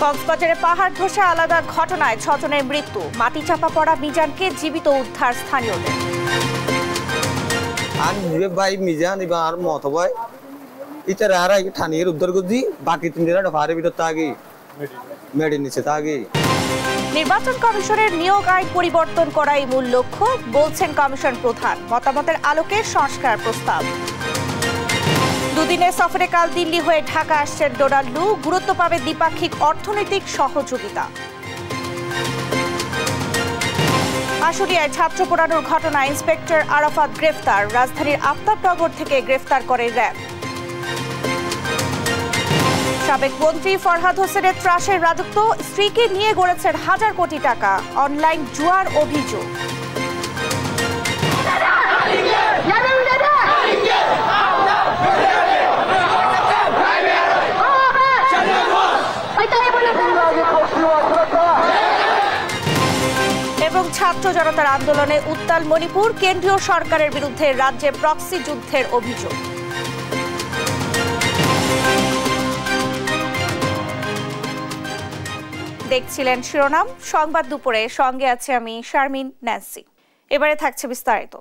কক্সবাজারে পাহাড় ধসে আলাদা ঘটনায় 6 জনের মৃত্যু। মাটি চাপা পড়া মিজানকে জীবিত উদ্ধার স্থানীয়দের। ভাই মিজান এবার মত ভাই ইতারা আর ঠানিয়ে উদ্ধার করছি বাকি 3 জনের ভারে ভিতর তাগি মেডি নিচে তাগি। নির্বাচন কমিশনের নিয়োগ আইন পরিবর্তন করাই মূল লক্ষ্য বলছেন কমিশন প্রধান। মতামতের আলোকে সংস্কার প্রস্তাব। দুদিনের সফরে কাল দিল্লি হয়ে ঢাকা আসছেন ডোনাল্ড লু। গুরুত্ব পাবে দ্বিপাক্ষিক অর্থনৈতিক সহযোগিতা। আশুলিয়ায় ছাত্র পোড়ানোর ঘটনায় ইন্সপেক্টর আরাফাত গ্রেফতার। রাজধানীর আফতাবনগর থেকে গ্রেফতার করে র্যাব। সাবেক মন্ত্রী ফরহাদ হোসেনের ত্রাসের রাজত্ব, স্ত্রীকে নিয়ে গড়েছেন হাজার কোটি টাকা। অনলাইন জুয়ার অভিযোগ। এবং ছাত্র জনতার আন্দোলনে উত্তাল মণিপুর, কেন্দ্রীয় সরকারের বিরুদ্ধে রাজ্যে প্রক্সি যুদ্ধের অভিযোগ। দেখছিলেন শিরোনাম সংবাদ দুপুরে, সঙ্গে আছে আমি শারমিন ন্যান্সি। এবারে থাকছে বিস্তারিত।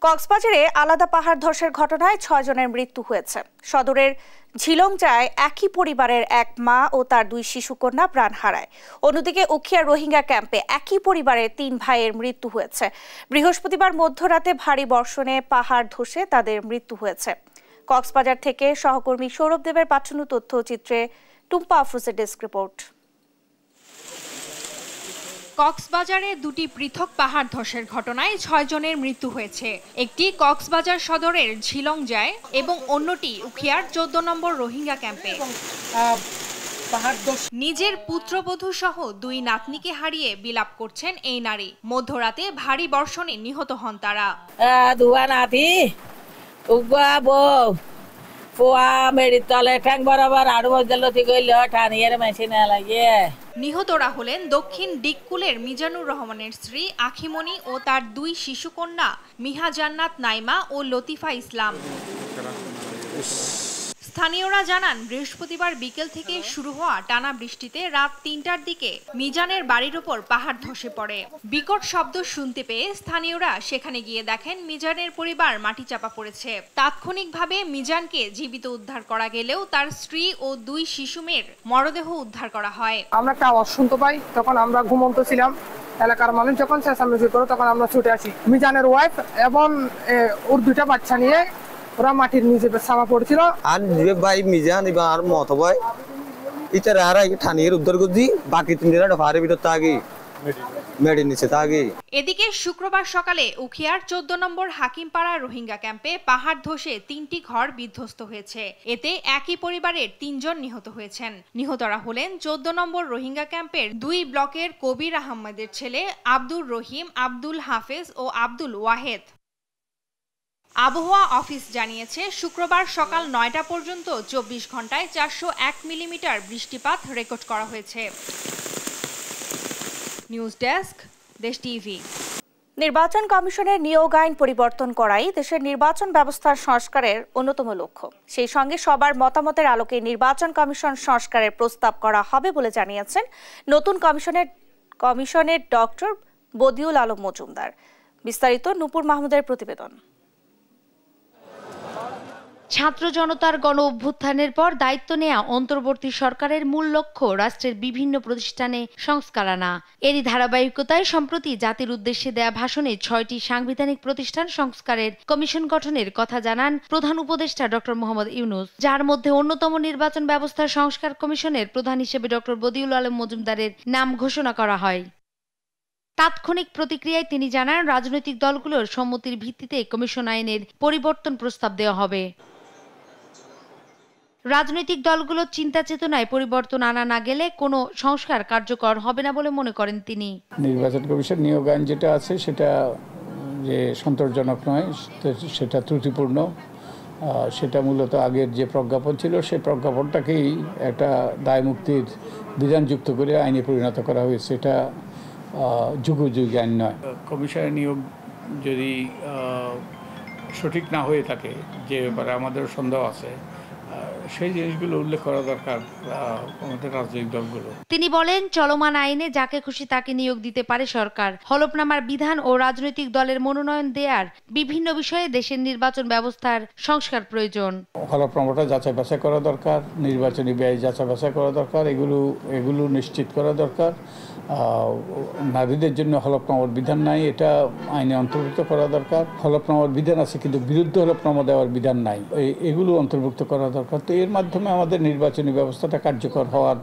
কক্সবাজারে আলাদা পাহাড় ধসের ঘটনায় 6 জনের মৃত্যু হয়েছে। সদরের ঝিলংজায় একই পরিবারের এক মা ও তার 2 শিশুকন্যা প্রাণ হারায়। অন্যদিকে উখিয়া রোহিঙ্গা ক্যাম্পে একই পরিবারের 3 ভাইয়ের মৃত্যু হয়েছে। বৃহস্পতিবার মধ্যরাতে ভারী বর্ষণে পাহাড় ধসে তাদের মৃত্যু হয়েছে। কক্সবাজার থেকে সহকর্মী সৌরভ দেবের পাঠানো তথ্যচিত্রে টুম্পা আফরোজের ডেস্ক রিপোর্ট। কক্সবাজারে 2টি পৃথক পাহাড় ধসের ঘটনায় 6 জনের মৃত্যু হয়েছে। একটি কক্সবাজার সদরের ঝিলংজায় এবং অন্যটি উখিয়ার 14 নম্বর রোহিঙ্গা ক্যাম্পে। নিজের পুত্রবধূ সহ 2 নাতনিকে হারিয়ে বিলাপ করছেন এই নারী। মধ্যরাতে ভারী বর্ষণে নিহত হন তারা। নিহতরা হলেন দক্ষিণ ডিককুলের মিজানুর রহমানের স্ত্রী আখিমণি ও তার 2 শিশুকন্যা মিহা জান্নাত নাইমা ও লতিফা ইসলাম। স্থানীয়রা জানান, বৃহস্পতিবার বিকেল থেকে শুরু হওয়া টানা বৃষ্টিতে রাত 3টার দিকে মিজানের বাড়ির উপর পাহাড় ধসে পড়ে। বিকট শব্দ শুনতে পেয়ে স্থানীয়রা সেখানে গিয়ে দেখেন মিজানের পরিবার মাটি চাপা পড়েছে। তাৎক্ষণিকভাবে মিজানকে জীবিত উদ্ধার করা গেলেও তার স্ত্রী ও 2 শিশু মেয়ের মরদেহ উদ্ধার করা হয়। আমরা একটা আওয়াজ শুনতে পাই, তখন আমরা ঘুমন্ত ছিলাম। এলাকার মানুষ যখন চেঁচামেচি করে তখন আমরা ছুটে আসি। মিজানের ওয়াইফ এবং ওর 2টা বাচ্চা নিয়ে ওরা মাটির নিচে চাপা পড়ছিল। আর ভাই মিজান এবার মত ভাই ইতারা আর ঠানিয়ে উদ্ধার করছি বাকি 3 জনের ভারে ভিতর তাগি মেডি নিচে তাগি। এদিকে শুক্রবার সকালে উখিয়ার 14 নম্বর হাকিমপাড়া রোহিঙ্গা ক্যাম্পে পাহাড় ধসে 3টি ঘর বিধ্বস্ত হয়েছে। এতে একই পরিবারের 3 জন নিহত হয়েছেন। নিহতরা হলেন 14 নম্বর রোহিঙ্গা ক্যাম্পের 2 ব্লকের কবির আহমেদের ছেলে আব্দুর রহিম, আব্দুল হাফেজ ও আব্দুল ওয়াহেদ। আবহাওয়া অফিস জানিয়েছে, শুক্রবার সকাল 9টা পর্যন্ত 24 ঘন্টায় 401 মিলিমিটার বৃষ্টিপাত রেকর্ড করা হয়েছে। নিউজ ডেস্ক, দেশ টিভি। নির্বাচন কমিশনের নিয়োগ আইন পরিবর্তন করাই দেশের নির্বাচন ব্যবস্থার সংস্কারের অন্যতম লক্ষ্য। সেই সঙ্গে সবার মতামতের আলোকে নির্বাচন কমিশন সংস্কারের প্রস্তাব করা হবে বলে জানিয়েছেন নতুন কমিশনের ডক্টর বদিউল আলম মজুমদার। বিস্তারিত নূপুর মাহমুদের প্রতিবেদন। ছাত্র জনতার গণ অভ্যুত্থানের পর দায়িত্ব নেয়া অন্তর্বর্তী সরকারের মূল লক্ষ্য রাষ্ট্রের বিভিন্ন প্রতিষ্ঠানে সংস্কার আনা। এরই ধারাবাহিকতায় সম্প্রতি জাতির উদ্দেশ্যে দেয়া ভাষণে 6টি সাংবিধানিক প্রতিষ্ঠান সংস্কারের কমিশন গঠনের কথা জানান প্রধান উপদেষ্টা ডক্টর মোহাম্মদ ইউনূস, যার মধ্যে অন্যতম নির্বাচন ব্যবস্থা সংস্কার কমিশনের প্রধান হিসেবে ডক্টর বদিউল আলম মজুমদারের নাম ঘোষণা করা হয়। তাৎক্ষণিক প্রতিক্রিয়ায় তিনি জানান, রাজনৈতিক দলগুলোর সম্মতির ভিত্তিতে কমিশন আইনের পরিবর্তন প্রস্তাব দেওয়া হবে। রাজনৈতিক দলগুলোর চিন্তা চেতনায় পরিবর্তন আনা না গেলে কোনো সংস্কার কার্যকর হবে না বলে মনে করেন তিনি। নির্বাচন কমিশন নিয়োগ আইন যেটা আছে সেটা যে সন্তোষজনক নয়, সেটা ত্রুটিপূর্ণ। সেটা মূলত আগের যে প্রজ্ঞাপন ছিল সেই প্রজ্ঞাপনটাকেই একটা দায় মুক্তির বিধান যুক্ত করে আইনে পরিণত করা হয়েছে। এটা যুগোযুগ আইন নয়। কমিশনের নিয়োগ যদি সঠিক না হয়ে থাকে, যে ব্যাপারে আমাদের সন্দেহ আছে, সেই জিনিসগুলো উল্লেখ করা দরকার আমাদের রাজনৈতিক দলগুলো। তিনি বলেন, চলমান আইনে যাকে খুশি তাকে নিয়োগ দিতে পারে সরকার। হলফনামার বিধান ও রাজনৈতিক দলের মনোনয়ন দেওয়ার বিভিন্ন বিষয়ে দেশের নির্বাচন ব্যবস্থার সংস্কার প্রয়োজন। হলফনামাটা যাচাই বাছাই করা দরকার, নির্বাচনী ব্যয় যাচাই বাছাই করা দরকার, এগুলো নিশ্চিত করা দরকার। নারীদের জন্য হলফনামার বিধান নাই, এটা আইনে অন্তর্ভুক্ত করা দরকার। হলফনামার বিধান আছে কিন্তু বিরুদ্ধ হলফনামা দেওয়ার বিধান নাই, এগুলো অন্তর্ভুক্ত করা দরকার। তো এর মাধ্যমে আমাদের নির্বাচনী ব্যবস্থাটা কার্যকর হওয়ার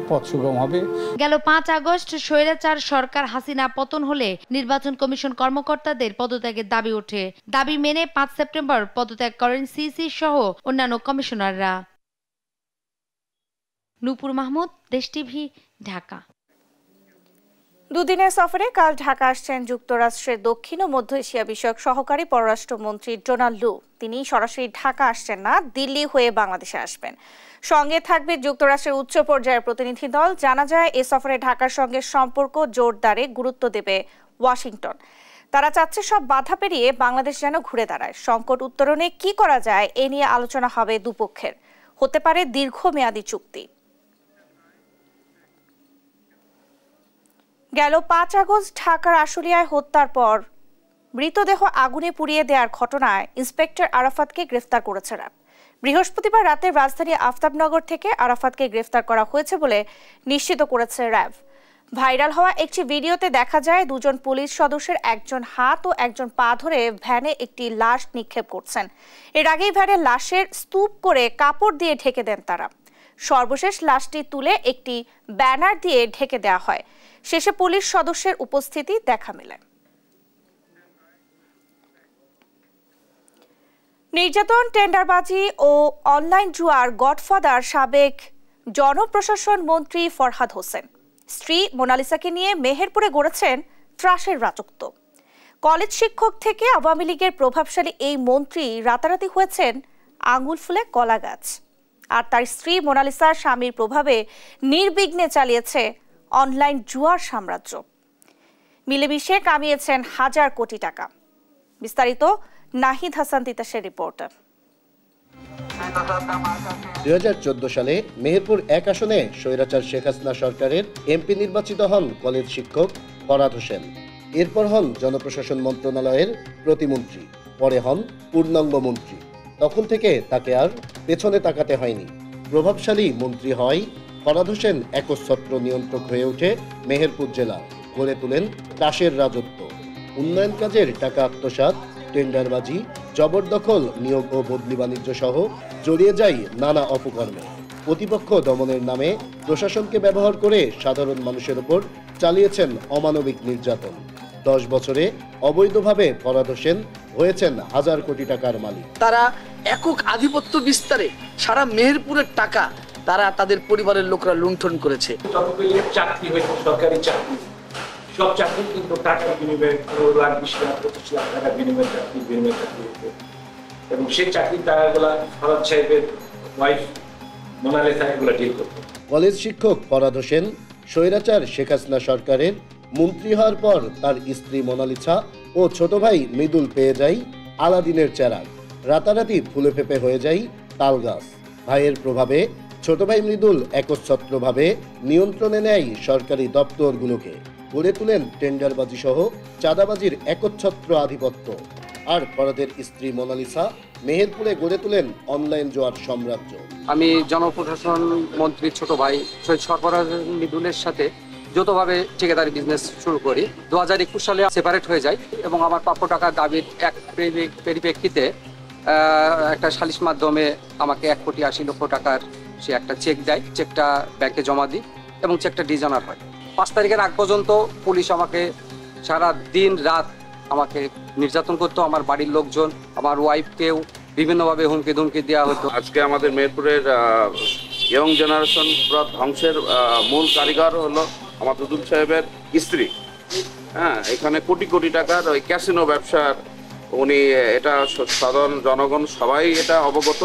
পথ সুগম হবে। গেল 5 আগস্ট স্বৈরাচার সরকার হাসিনা পতন হলে নির্বাচন কমিশন কর্মকর্তাদের পদত্যাগের দাবি ওঠে। দাবি মেনে 5 সেপ্টেম্বর পদত্যাগ করেন সিসি সহ অন্যান্য কমিশনাররা। নূপুর মাহমুদ, দেশ টিভি, ঢাকা। দুদিনের সফরে কাল ঢাকা আসছেন যুক্তরাষ্ট্রের দক্ষিণ ও মধ্য এশিয়া বিষয়ক সহকারী পররাষ্ট্রমন্ত্রী ডোনাল্ড লু। তিনি সরাসরি ঢাকা আসছেন না, দিল্লি হয়ে বাংলাদেশে আসবেন। সঙ্গে থাকবে যুক্তরাষ্ট্রের উচ্চ পর্যায়ের প্রতিনিধি দল। জানা যায়, এ সফরে ঢাকার সঙ্গে সম্পর্ক জোরদারে গুরুত্ব দেবে ওয়াশিংটন। তারা চাচ্ছে সব বাধা পেরিয়ে বাংলাদেশ যেন ঘুরে দাঁড়ায়। সংকট উত্তরণে কি করা যায়, এ নিয়ে আলোচনা হবে দুপক্ষের। হতে পারে দীর্ঘমেয়াদী চুক্তি। গেল 5 আগস্ট ঢাকার আশুলিয়ায় হত্যার পর মৃতদেহ আগুনে পুড়িয়ে দেওয়ার ঘটনায় ইন্সপেক্টর আরাফাতকে গ্রেফতার করেছে র্যাব। বৃহস্পতিবার রাতে রাজধানী আফতাবনগর থেকে আরাফাতকে গ্রেফতার করা হয়েছে বলে নিশ্চিত করেছে র্যাব। ভাইরাল হওয়া একটি ভিডিওতে দেখা যায়, দুজন পুলিশ সদস্যের একজন হাত ও একজন পা ধরে ভ্যানে একটি লাশ নিক্ষেপ করছেন। এর আগেই ভ্যানে লাশের স্তূপ করে কাপড় দিয়ে ঢেকে দেন তারা। সর্বশেষ লাশটি তুলে একটি ব্যানার দিয়ে ঢেকে দেওয়া হয়। শেষে পুলিশ সদস্যের উপস্থিতি দেখা মেলে। নির্যাতন, টেন্ডারবাজি ও অনলাইন জুয়ার গডফাদার সাবেক জনপ্রশাসন মন্ত্রী ফরহাদ হোসেন স্ত্রী মোনালিসাকে নিয়ে মেহেরপুরে গড়েছেন ত্রাসের রাজত্ব। কলেজ শিক্ষক থেকে আওয়ামী লীগের প্রভাবশালী এই মন্ত্রী রাতারাতি হয়েছেন আঙুল ফুলে কলা গাছ। আর তার স্ত্রী মোনালিসা স্বামীর প্রভাবে নির্বিঘ্নে চালিয়েছে অনলাইন জুয়ার সাম্রাজ্য। মিলেমিশে কামিয়েছেন হাজার কোটি টাকা। বিস্তারিত নাহিদ হাসান তিতাসের রিপোর্টার। 2014 সালে মেহেরপুর 1 আসনে স্বৈরাচার শেখ হাসিনা সরকারের এমপি নির্বাচিত হন কলেজ শিক্ষক ফরহাদ হোসেন। এরপর হন জনপ্রশাসন মন্ত্রণালয়ের প্রতিমন্ত্রী, পরে হন পূর্ণাঙ্গ মন্ত্রী। তখন থেকে তাকে আর পেছনে তাকাতে হয়নি। প্রভাবশালী মন্ত্রী হয় ফরহাদ হোসেন একচ্ছত্র নিয়ন্ত্রক হয়ে ওঠে মেহেরপুর জেলা। গড়ে তোলেন ত্রাসের রাজত্ব। উন্নয়ন কাজের টাকা আত্মসাৎ, টেন্ডারবাজি, জবরদখল, নিয়োগ ও বদলি বাণিজ্য সহ জড়িয়ে যায় নানা অপকর্মে। প্রতিপক্ষ দমনের নামে প্রশাসনকে ব্যবহার করে সাধারণ মানুষের উপর চালিয়েছেন অমানবিক নির্যাতন। 10 বছরে অবৈধভাবে ফরহাদ হোসেন হয়েছেন হাজার কোটি টাকার মালিক। তারা একক আধিপত্য বিস্তারে সারা মেহেরপুরের টাকা তারা তাদের পরিবারের লোকরা লুণ্ঠন করেছে। যতগুলো চাকরি হয়েছে সরকারি চাকরি, সব চাকরি কিন্তু টাকার বিনিময়ে 20 লাখ 20 লাখ 25 লাখ টাকা বিনিময়ে চাকরি হয়েছে। এবং সেই চাকরি টাকাগুলা ফরহাদ সাহেবের ওয়াইফ মোনালিসা এগুলো ডিল করতো। কলেজ শিক্ষক ফরহাদ হোসেন স্বৈরাচার শেখ হাসিনা সরকারের মন্ত্রী হওয়ার পর তার স্ত্রী মোনালিসা ও ছোট ভাই মৃদুল পেয়ে যায় আলাদিনের চেরাগ। রাতারাতি ফুলে ফেপে হয়ে যায় তাল গাছ। ভাইয়ের প্রভাবে ছোট ভাই মৃদুল একচ্ছত্রভাবে নিয়ন্ত্রণে নেয় সরকারি দপ্তরগুলোকে। গড়ে তুলেন টেন্ডারবাজি সহ চাঁদাবাজির একচ্ছত্র আধিপত্য। আর ফরহাদের স্ত্রী মোনালিসা মেহেরপুরে গড়ে তোলেন অনলাইন জুয়ার সাম্রাজ্য। আমি জনপ্রশাসন মন্ত্রীর ছোট ভাই সৈয়দ সরফরাজ মৃদুলের সাথে যৌথভাবে ঠিকাদারি বিজনেস শুরু করি। 2021 সালে সেপারেট হয়ে যায় এবং আমার প্রাপ্য টাকার দাবির এক পরিপ্রেক্ষিতে একটা সালিশ মাধ্যমে আমাকে 1,80,00,000 টাকার সে একটা চেক দেয়। চেকটা ব্যাংকে জমা দিই এবং চেকটা ডিজনার হয়। 5 তারিখের আগ পর্যন্ত পুলিশ আমাকে সারা দিন রাত আমাকে নির্যাতন করতো। আমার বাড়ির লোকজন, আমার ওয়াইফকেও বিভিন্নভাবে হুমকি ধুমকি দেওয়া হতো। আজকে আমাদের মেহেরপুরের ইয়ং জেনারেশন পুরো ধ্বংসের মূল কারিগর হলো আমার দুদুল সাহেবের স্ত্রী। হ্যাঁ, এখানে কোটি কোটি টাকার ওই ক্যাসিনো ব্যবসার উনি, এটা সাধারণ জনগণ সবাই এটা অবগত।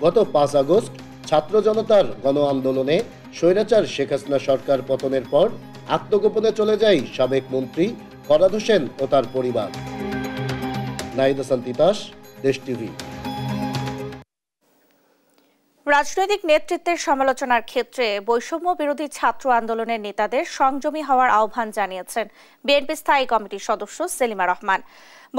গত 5 আগস্ট ছাত্র জনতার গণ আন্দোলনে স্বৈরাচার শেখ হাসিনা সরকার পতনের পর আত্মগোপনে চলে যায় সাবেক মন্ত্রী ফরহাদ হোসেন ও তার পরিবার। নাহিদ হাসান তিতাস, দেশ টিভি। রাজনৈতিক নেতৃত্বের সমালোচনার ক্ষেত্রে বৈষম্য বিরোধী ছাত্র আন্দোলনের নেতাদের সংযমী হওয়ার আহ্বান জানিয়েছেন বিএনপি স্থায়ী কমিটির সদস্য সেলিমা রহমান।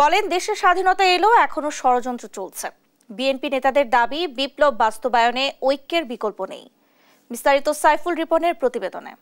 বলেন, দেশের স্বাধীনতা এলেও এখনো ষড়যন্ত্র চলছে। বিএনপি নেতাদের দাবি, বিপ্লব বাস্তবায়নে ঐক্যের বিকল্প নেই। বিস্তারিত সাইফুল রিপনের প্রতিবেদনে।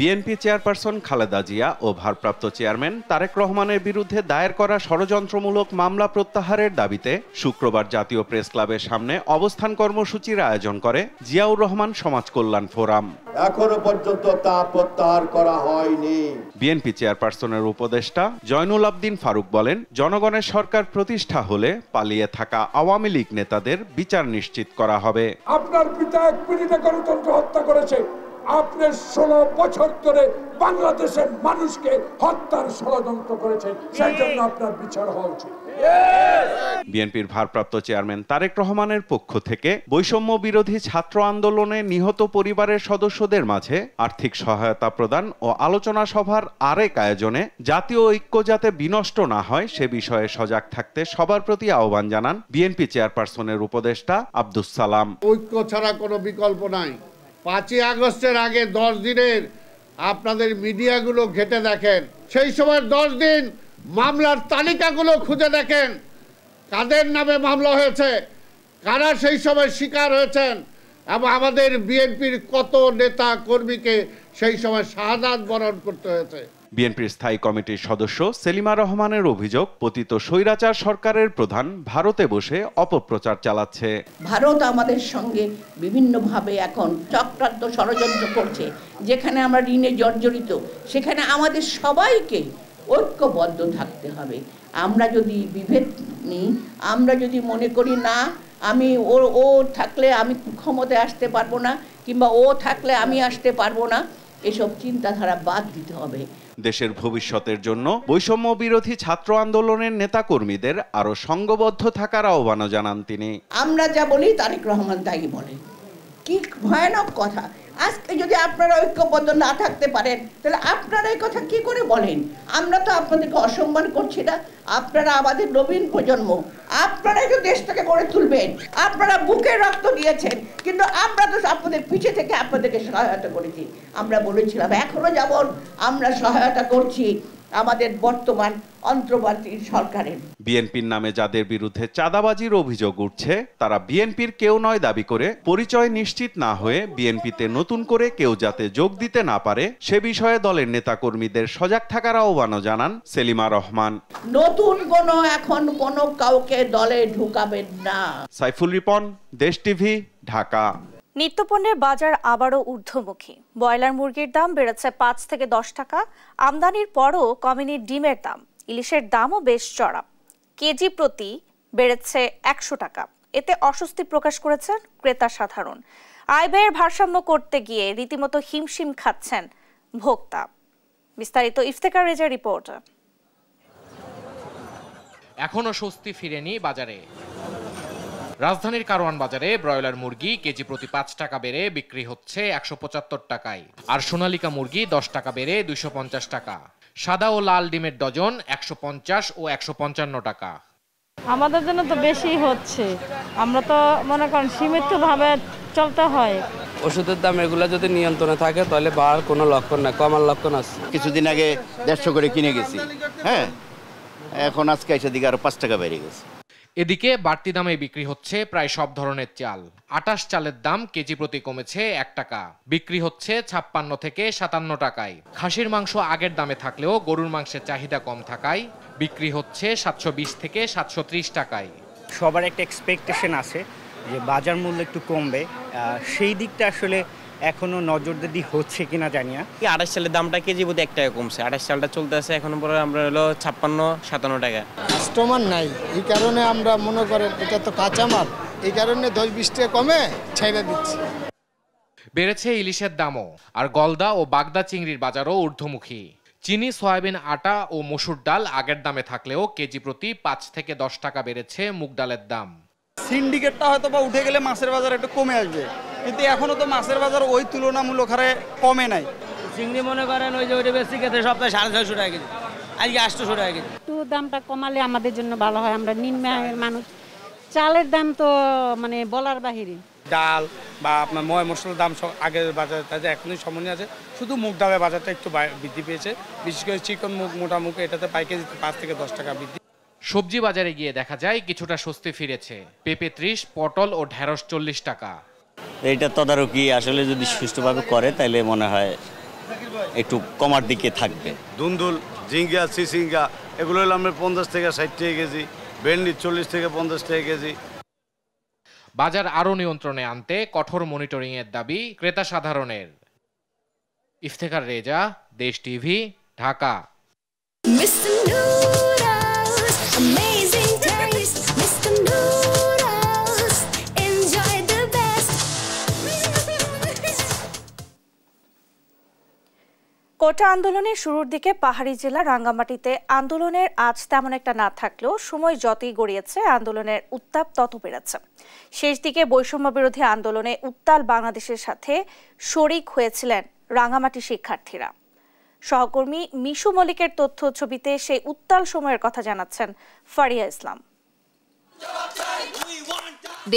বিএনপি চেয়ারপারসন খালেদা জিয়া ও ভারপ্রাপ্ত চেয়ারম্যান তারেক রহমানের বিরুদ্ধে দায়ের করা ষড়যন্ত্রমূলক মামলা প্রত্যাহারের দাবিতে শুক্রবার জাতীয় প্রেস ক্লাবের সামনে অবস্থান কর্মসূচির আয়োজন করে জিয়াউর রহমান সমাজ কল্যাণ ফোরাম। এখনো পর্যন্ত তা প্রত্যাহার করা হয়নি। বিএনপি চেয়ারপারসনের উপদেষ্টা জয়নুল আবদিন ফারুক বলেন, জনগণের সরকার প্রতিষ্ঠা হলে পালিয়ে থাকা আওয়ামী লীগ নেতাদের বিচার নিশ্চিত করা হবে। আপনার পিতা এক মিনিটে গণতন্ত্র হত্যা করেছে, আপনি 16 বছর ধরে বাংলাদেশের মানুষকে হত্যার ষড়যন্ত্র করেছেন, সেই জন্য আপনার বিচার হওয়া উচিত। বিএনপির ভারপ্রাপ্ত চেয়ারম্যান তারেক রহমানের পক্ষ থেকে বৈষম্য বিরোধী ছাত্র আন্দোলনে নিহত পরিবারের সদস্যদের মাঝে আর্থিক সহায়তা প্রদান ও আলোচনা সভার আরেক আয়োজনে জাতীয় ঐক্য যাতে বিনষ্ট না হয় সে বিষয়ে সজাগ থাকতে সবার প্রতি আহ্বান জানান বিএনপি চেয়ারপারসনের উপদেষ্টা আব্দুস সালাম। ঐক্য ছাড়া কোনো বিকল্প নাই। 5ই আগস্টের আগে 10 দিনের আপনাদের মিডিয়াগুলো ঘেটে দেখেন, সেই সময় 10 দিন মামলার তালিকাগুলো খুঁজে দেখেন, কাদের নামে মামলা হয়েছে, কারা সেই সময় শিকার হয়েছেন, এবং আমাদের বিএনপির কত নেতা কর্মীকে সেই সময় শাহাদাত বরণ করতে হয়েছে। বিএনপির স্থায়ী কমিটির সদস্য সেলিমা রহমানের অভিযোগ, পতিত স্বৈরাচার সরকারের প্রধান ভারতে বসে অপপ্রচার চালাচ্ছে। ভারত আমাদের সঙ্গে বিভিন্নভাবে এখন চক্রান্ত ষড়যন্ত্র করছে, যেখানে আমরা ঋণে জর্জরিত, সেখানে আমাদের সবাইকে ঐক্যবদ্ধ থাকতে হবে। আমরা যদি বিভেদ নিই, আমরা যদি মনে করি না আমি ও থাকলে আমি ক্ষমতায় আসতে পারবো না, কিংবা ও থাকলে আমি আসতে পারবো না, এসব চিন্তাধারা বাদ দিতে হবে। দেশের ভবিষ্যতের জন্য বৈষম্য বিরোধী ছাত্র আন্দোলনের নেতাকর্মীদের আরো সংঘবদ্ধ থাকার আহ্বানও জানান তিনি। আমরা যা বলি তারেক রহমান তাই বলেন। কি ভয়ানক কথা! আজকে যদি আপনারা ঐক্যবদ্ধ না থাকতে পারেন, তাহলে আপনারা এই কথা কি করে বলেন? আমরা তো আপনাদেরকে অসম্মান করছি না, আপনারা আমাদের নবীন প্রজন্ম, আপনারাই তো দেশটাকে গড়ে তুলবেন, আপনারা বুকে রক্ত দিয়েছেন, কিন্তু আমরা তো আপনাদের পিছে থেকে আপনাদেরকে সহায়তা করেছি। আমরা বলেছিলাম, এখনো যেমন আমরা সহায়তা করছি আমাদের বর্তমান অন্তর্বর্তী সরকারের। বিএনপির নামে যাদের বিরুদ্ধে চাঁদাবাজির অভিযোগ উঠছে তারা বিএনপির কেউ নয় দাবি করে পরিচয় নিশ্চিত না হয়ে বিএনপিতে নতুন করে কেউ যাতে যোগ দিতে না পারে সে বিষয়ে দলের নেতাকর্মীদের সজাগ থাকার আহ্বানও জানান সেলিমা রহমান। নতুন এখন কোনো কাউকে দলে ঢুকাবেন না। সাইফুল রিপন, দেশ টিভি, ঢাকা। নিত্যপণ্যের বাজার আবারও ঊর্ধ্বমুখী। ব্রয়লার মুরগির দাম বেড়েছে 5 থেকে 10 টাকা। আমদানির পরও কমেনি ডিমের দাম। ইলিশের দামও বেশ চড়া, কেজি প্রতি বেড়েছে 100 টাকা। এতে অস্বস্তি প্রকাশ করেছেন ক্রেতা সাধারণ। আয় ব্যয়ের ভারসাম্য করতে গিয়ে রীতিমতো হিমশিম খাচ্ছেন ভোক্তা। বিস্তারিত ইফতেখার রেজার রিপোর্ট। এখনো স্বস্তি ফিরেনি বাজারে। রাজধানীর কারওয়ান বাজারে ব্রয়লার মুরগি কেজি প্রতি 5 টাকা বেড়ে বিক্রি হচ্ছে 175 টাকায়, আর সোনালিকা মুরগি 10 টাকা বেড়ে 250 টাকা। সাদা ও লাল ডিমের ডজন 150 ও 155 টাকা। আমাদের জন্য তো বেশি হচ্ছে, আমরা তো মনে করেন সীমিতভাবে চলতে হয়। ওষুধের দাম এগুলো যদি নিয়ন্ত্রণে থাকে তাহলে বাড়ার কোনো লক্ষণ না, কমার লক্ষণ আছে। কিছুদিন আগে 150 করে কিনে গেছি, হ্যাঁ, এখন আজকে এসে দিকে আরো 5 টাকা বেড়ে গেছে। এদিকে বাড়তি দামে বিক্রি হচ্ছে প্রায় সব ধরনের চাল। 28 চালের দাম কেজি প্রতি কমেছে 1 টাকা, বিক্রি হচ্ছে 56 থেকে 57 টাকায়। খাসির মাংস আগের দামে থাকলেও গরুর মাংসের চাহিদা কম থাকায় বিক্রি হচ্ছে 720 থেকে 730 টাকায়। সবার একটা এক্সপেকটেশন আছে যে বাজার মূল্য একটু কমবে, সেই দিকটা আসলে এখনো নজরদারি হচ্ছে কিনা জানি না। 28 চালের দামটা কেজি প্রতি 1 টাকা কমছে। 28 চালটা চলতে আছে এখন পরে আমরা হলো 56-57 টাকা। কাস্টমার নাই, এই কারণে আমরা মনে করেন এটা তো কাঁচামাল, এই কারণে 10-20 টাকা কমে ছেড়ে দিচ্ছি। বেড়েছে ইলিশের দামও, আর গলদা ও বাগদা চিংড়ির বাজারও ঊর্ধ্বমুখী। চিনি, সয়াবিন, আটা ও মসুর ডাল আগের দামে থাকলেও কেজি প্রতি 5 থেকে 10 টাকা বেড়েছে মুগ ডালের দাম। সিন্ডিকেটটা হয়তো বা উঠে গেলে মাছের বাজার একটু কমে আসবে, কিন্তু এখনো তো মাছের বাজার ওই তুলনামূলক হারে কমে নাই। চিংড়ি মনে করেন ওই যে ওইটা বেশি খেতে সপ্তাহে 650 টাকা কেজি, আজকে 800 টাকা কেজি। একটু দামটা কমালে আমাদের জন্য ভালো হয়, আমরা নিম্ন আয়ের মানুষ, চালের দাম তো মানে বলার বাহিরে। ডাল বা আপনার ময় মশলার দাম আগের বাজার তাদের এখনই সমন্বয় আছে, শুধু মুগ ডালের বাজারটা একটু বৃদ্ধি পেয়েছে, বিশেষ করে চিকন মুগ, মোটা মুগ, এটাতে পাইকারি 5 থেকে 10 টাকা বৃদ্ধি। সবজি বাজারে গিয়ে দেখা যায় কিছুটা স্বস্তি ফিরেছে। পেঁপে 30, পটল ও ঢেঁড়স 40 টাকা। এইটা তদারকি আসলে যদি সুষ্ঠুভাবে করে তাহলে মনে হয় একটু কমার দিকে থাকবে। দুন্দুল, ঝিঙ্গা, চিচিঙ্গা এগুলো হলো আমরা 50 থেকে 60 টাকা কেজি, ভেন্ডি 40 থেকে 50 টাকা কেজি। বাজার আরও নিয়ন্ত্রণে আনতে কঠোর মনিটরিং এর দাবি ক্রেতা সাধারণের। ইফতেখার রেজা, দেশ টিভি, ঢাকা। কোটা আন্দোলনের শুরুর দিকে পাহাড়ি জেলা রাঙ্গামাটিতে আন্দোলনের আজ তেমন একটা না থাকলেও সময় যতই গড়িয়েছে আন্দোলনের উত্তাপ তত বেড়েছে। শেষ দিকে বৈষম্য বিরোধী আন্দোলনে উত্তাল বাংলাদেশের সাথে শরিক হয়েছিলেন রাঙ্গামাটি শিক্ষার্থীরা। সহকর্মী মিশু মল্লিকের তথ্য ছবিতে সেই উত্তাল সময়ের কথা জানাচ্ছেন ফারিয়া ইসলাম।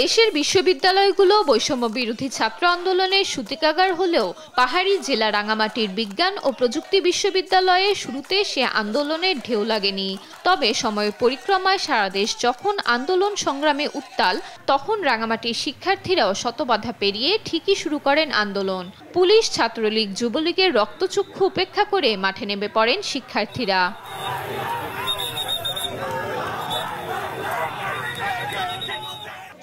দেশের বিশ্ববিদ্যালয়গুলো বৈষম্য বিরোধী ছাত্র আন্দোলনের সূতিকাগার হলেও পাহাড়ি জেলা রাঙ্গামাটির বিজ্ঞান ও প্রযুক্তি বিশ্ববিদ্যালয়ে শুরুতে সে আন্দোলনের ঢেউ লাগেনি। তবে সময়ের পরিক্রমায় সারা দেশ যখন আন্দোলন সংগ্রামে উত্তাল, তখন রাঙ্গামাটির শিক্ষার্থীরাও শতবাধা পেরিয়ে ঠিকই শুরু করেন আন্দোলন। পুলিশ, ছাত্রলীগ, যুবলীগের রক্তচক্ষু উপেক্ষা করে মাঠে নেমে পড়েন শিক্ষার্থীরা।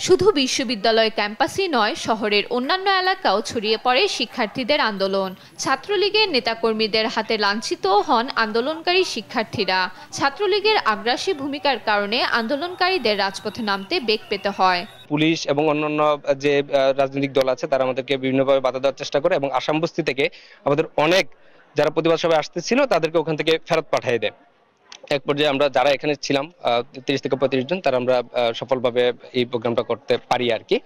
শুধু বিশ্ববিদ্যালয় ক্যাম্পাসই নয়, শহরের অন্যান্য এলাকাও ছড়িয়ে পড়ে শিক্ষার্থীদের আন্দোলন। ছাত্রলীগের নেতাকর্মীদের হাতে লাঞ্ছিত হন আন্দোলনকারী শিক্ষার্থীরা। ছাত্রলীগের আগ্রাসী ভূমিকার কারণে আন্দোলনকারীদের রাজপথে নামতে বেগ পেতে হয়। পুলিশ এবং অন্যান্য যে রাজনৈতিক দল আছে তারা আমাদেরকে বিভিন্নভাবে বাধা দেওয়ার চেষ্টা করে এবং আসাম বস্তি থেকে আমাদের অনেক যারা প্রতিবাদ সভায় আসতেছিল তাদেরকে ওখান থেকে ফেরত পাঠিয়ে দেয়। এক পর্যায়ে আমরা যারা এখানে ছিলাম 30 থেকে 35 জন, তারা আমরা সফলভাবে এই প্রোগ্রামটা করতে পারি আর কি।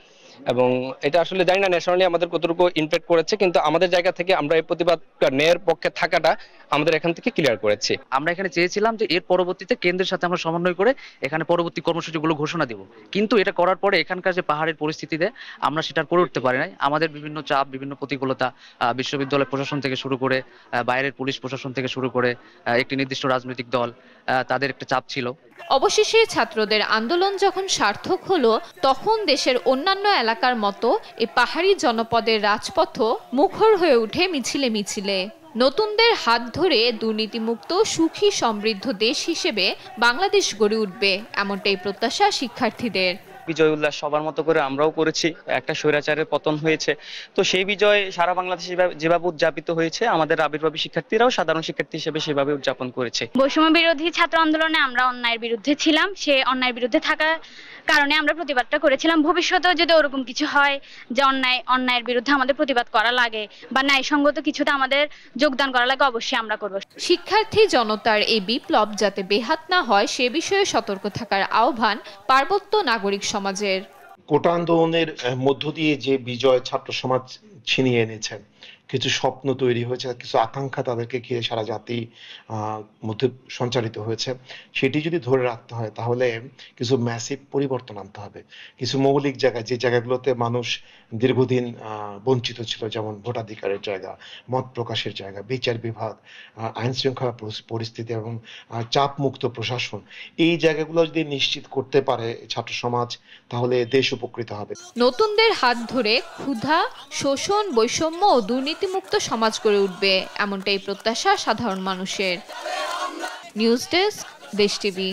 এবং এটা আসলে জানি না ন্যাশনালি আমাদের কতটুকু ইমপ্যাক্ট করেছে, কিন্তু আমাদের জায়গা থেকে আমরা এই প্রতিবাদ ন্যায়ের পক্ষে থাকাটা আমাদের এখান থেকে ক্লিয়ার করেছি। আমরা এখানে চেয়েছিলাম যে এর পরবর্তীতে কেন্দ্রের সাথে আমরা সমন্বয় করে এখানে পরবর্তী কর্মসূচিগুলো ঘোষণা দেব, কিন্তু এটা করার পরে এখানকার যে পাহাড়ের পরিস্থিতিতে আমরা সেটা করে উঠতে পারি নাই। আমাদের বিভিন্ন চাপ, বিভিন্ন প্রতিকূলতা, বিশ্ববিদ্যালয় প্রশাসন থেকে শুরু করে বাইরের পুলিশ প্রশাসন থেকে শুরু করে একটি নির্দিষ্ট রাজনৈতিক দল, তাদের একটা চাপ ছিল। অবশেষে ছাত্রদের আন্দোলন যখন সার্থক হলো, তখন দেশের অন্যান্য এলাকার মতো এই পাহাড়ি জনপদের রাজপথ মুখর হয়ে ওঠে মিছিলে মিছিলে। নতুনদের হাত ধরে দুর্নীতিমুক্ত, সুখী, সমৃদ্ধ দেশ হিসেবে বাংলাদেশ গড়ে উঠবে, এমনটাই প্রত্যাশা শিক্ষার্থীদের। বিজয় উল্লাস সবার মতো করে আমরাও করেছি। একটা স্বৈরাচারের পতন হয়েছে, তো সেই বিজয় সারা বাংলাদেশে যেভাবে উদযাপিত হয়েছে, আমাদের আবির্ভাবী শিক্ষার্থীরাও সাধারণ শিক্ষার্থী হিসেবে সেভাবে উদযাপন করেছে। বৈষম্য বিরোধী ছাত্র আন্দোলনে আমরা অন্যায়ের বিরুদ্ধে ছিলাম, সে অন্যায়ের বিরুদ্ধে থাকার কারণে আমরা প্রতিবাদটা করেছিলাম। ভবিষ্যতেও যদি ওরকম কিছু হয় যে অন্যায়ের বিরুদ্ধে আমাদের প্রতিবাদ করা লাগে বা ন্যায়সঙ্গত কিছুতে আমাদের যোগদান করা লাগে, অবশ্যই আমরা করব। শিক্ষার্থী জনতার এই বিপ্লব যাতে বেহাত না হয় সে বিষয়ে সতর্ক থাকার আহ্বান পার্বত্য নাগরিক সমাজের। কোটা আন্দোলনের মধ্য দিয়ে যে বিজয় ছাত্র সমাজ ছিনিয়ে এনেছেন, কিছু স্বপ্ন তৈরি হয়েছে, কিছু আকাঙ্ক্ষা তাদেরকে ঘিরে সারা জাতি মধ্যে সঞ্চারিত হয়েছে, সেটি যদি ধরে রাখতে হয় তাহলে কিছু ম্যাসিভ পরিবর্তন আনতে হবে। কিছু মৌলিক জায়গায়, যে জায়গাগুলোতে মানুষ দীর্ঘদিন বঞ্চিত ছিল, যেমন ভোটাধিকারের জায়গা, মত প্রকাশের জায়গা, বিচার বিভাগ, আইন শৃঙ্খলা পরিস্থিতি এবং চাপমুক্ত প্রশাসন, এই জায়গাগুলো যদি নিশ্চিত করতে পারে ছাত্র সমাজ, তাহলে দেশ উপকৃত হবে। নতুনদের হাত ধরে ক্ষুধা, শোষণ, বৈষম্য ও দুর্নীতিমুক্ত সমাজ গড়ে উঠবে, এমনটাই প্রত্যাশা সাধারণ মানুষের। নিউজ ডেস্ক, দেশ টিভি।